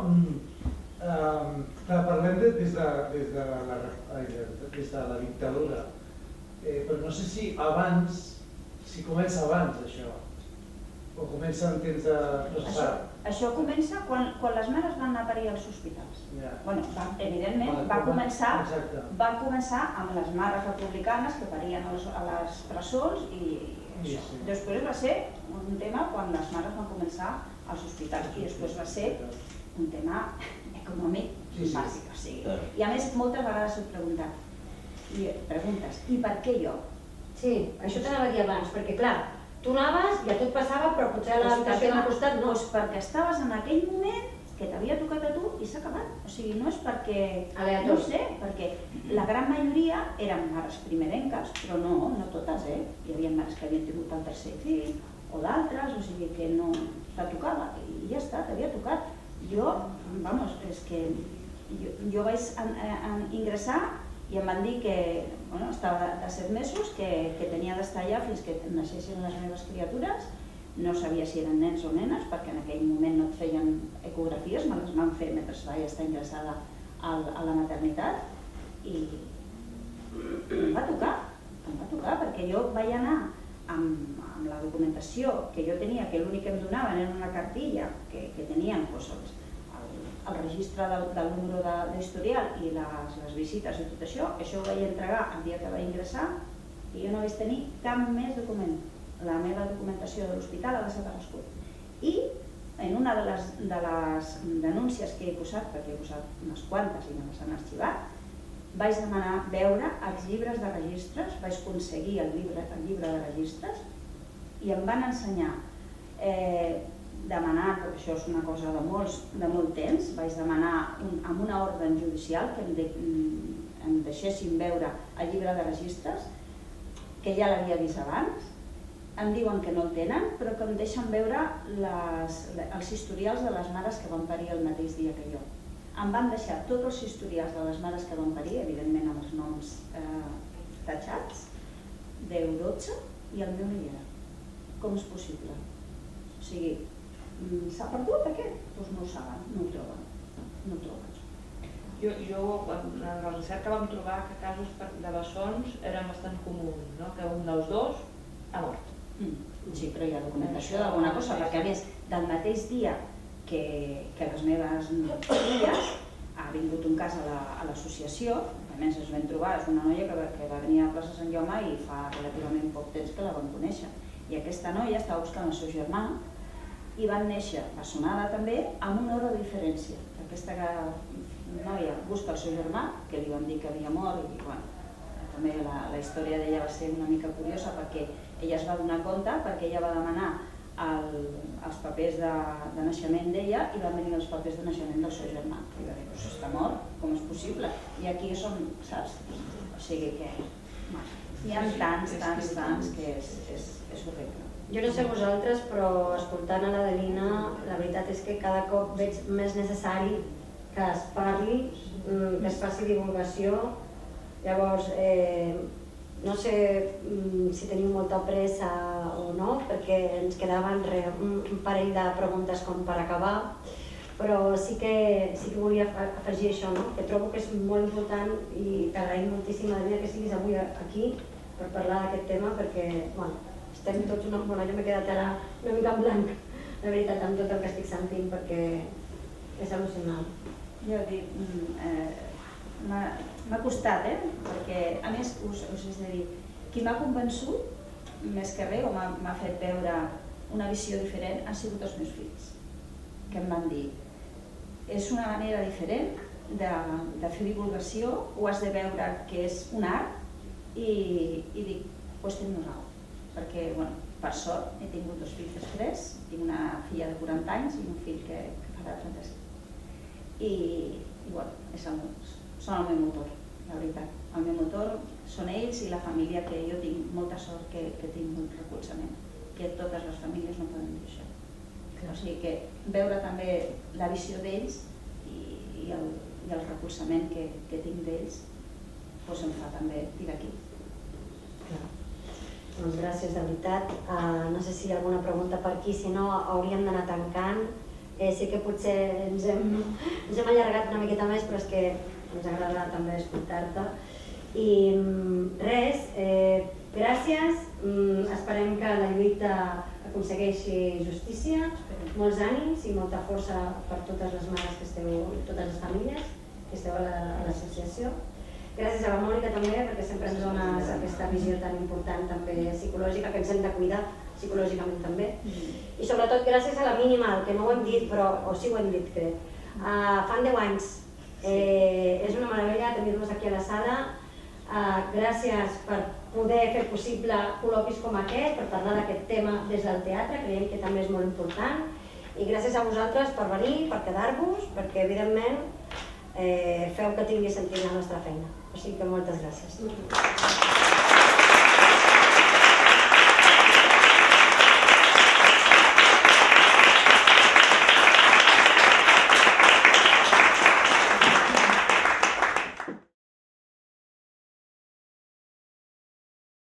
[SPEAKER 8] parlem des de la dictadura, però no sé si comença abans això, o comença en temps de processat.
[SPEAKER 6] Això comença quan les mares van anar a parir als hospitals. Evidentment, va començar amb les mares republicanes que parien a les presons i això. Després va ser un tema quan les mares van començar als hospitals i després va ser un tema econòmic bàsic. I a més, moltes vegades us preguntes, i per què jo?
[SPEAKER 1] Sí, això t'anava a dir abans, perquè clar, tu anaves i a tu et passava, però potser a l'habitació al costat no.
[SPEAKER 6] Doncs perquè estaves en aquell moment que t'havia tocat a tu i s'ha acabat. O sigui, no és perquè...
[SPEAKER 1] Aleatori.
[SPEAKER 6] No sé, perquè la gran majoria eren mares primerenques, però no totes, Hi havia mares que havien tingut el tercer fill, o d'altres, o sigui que no te tocava, i ja està, t'havia tocat. Jo, vamos, és que jo vaig ingressar i em van dir que estava de 7 mesos, que tenia d'estar allà fins que naixessin les meves criatures. No sabia si eren nens o nenes, perquè en aquell moment no et feien ecografies, me les van fer mentre vaig estar ingressada a la maternitat, i em va tocar, perquè jo vaig anar amb la documentació que jo tenia, que l'únic que em donaven era una cartilla que tenien el registre del número d'historial i les visites i tot això ho vaig entregar el dia que vaig ingressar, i jo no vaig tenir cap més document. La meva documentació de l'hospital ha desaparegut. I en una de les denúncies que he posat, perquè he posat unes quantes i me les han arxivat, vaig demanar veure els llibres de registres, vaig aconseguir el llibre de registres, i em van ensenyar, demanar, perquè això és una cosa de molt temps, vaig demanar amb una ordre judicial que em deixessin veure el llibre de registres, que ja l'havia vist abans. Em diuen que no el tenen, però que em deixen veure els historials de les mares que van parir el mateix dia que jo. Em van deixar tots els historials de les mares que van parir, evidentment amb els noms tatxats, d'Eurocha, i el meu no hi era. Com és possible? O sigui, s'ha perdut aquest? Doncs no ho saben, no ho troben.
[SPEAKER 2] Jo, en la recerca vam trobar que casos de bessons eren bastant comuns, que un dels dos ha mort.
[SPEAKER 6] Sí, però hi ha documentació d'alguna cosa, perquè a més, del mateix dia que les meves filles ha vingut un cas a l'associació, a més es van trobar, és una noia que va venir a plaça Sant Jaume i fa relativament poc temps que la vam conèixer. I aquesta noia estava buscant el seu germà i van néixer bessonada també amb una hora de diferència. Aquesta noia busca el seu germà, que li van dir que havia mort, i també la història d'ella va ser una mica curiosa perquè ella es va donar compte, perquè ella va demanar els papers de naixement d'ella i van venir els papers de naixement del seu germà. I va dir, doncs està mort, com és possible? I aquí són, saps? O sigui que hi ha tants que és horrible.
[SPEAKER 1] Jo no sé vosaltres, però escoltant a la Davina, la veritat és que cada cop veig més necessari que es parli, que es faci divulgació. Llavors, no sé si teniu molta pressa o no, perquè ens quedaven un parell de preguntes com per acabar, però sí que volia afegir això, que trobo que és molt important i t'agraïm moltíssim, Davina, que siguis avui aquí per parlar d'aquest tema, perquè estem tots jo m'he quedat ara una mica en blanc, la veritat, amb tot el que estic sentint, perquè és al·lucinant.
[SPEAKER 6] Jo dic, m'ha costat, perquè a més us he de dir, qui m'ha convençut, més que res, o m'ha fet veure una visió diferent, han sigut els meus fills, que em van dir, és una manera diferent de fer divulgació, ho has de veure que és un art, i dic, doncs tinc raó, perquè, per sort, he tingut 2 fills després, tinc una filla de 40 anys i un fill que farà 35. I són el meu motor, la veritat. El meu motor són ells i la família, que jo tinc molta sort que tinc molt recolzament, que totes les famílies no poden dir això. O sigui que veure també la visió d'ells i el recolzament que tinc d'ells em fa també tirar aquí.
[SPEAKER 1] Doncs gràcies, de veritat. No sé si hi ha alguna pregunta per aquí, si no hauríem d'anar tancant. Sí que potser ens hem allargat una miqueta més, però és que ens agrada també escoltar-te. I res, gràcies, esperem que la lluita aconsegueixi justícia, molts ànims i molta força per totes les mares que esteu, totes les famílies que esteu a l'associació. Gràcies a la Mònica també, perquè sempre ens dones aquesta visió tan important també psicològica, que ens hem de cuidar psicològicament també. I sobretot gràcies a la Minimal, que no ho hem dit, però sí ho hem dit, crec. Fan 10 anys. És una meravella tenir-los aquí a la sala. Gràcies per poder fer possible col·loquis com aquest, per parlar d'aquest tema des del teatre, creiem que també és molt important. I gràcies a vosaltres per venir, per quedar-vos, perquè evidentment feu que tingui sentit la nostra feina. O sigui que moltes gràcies.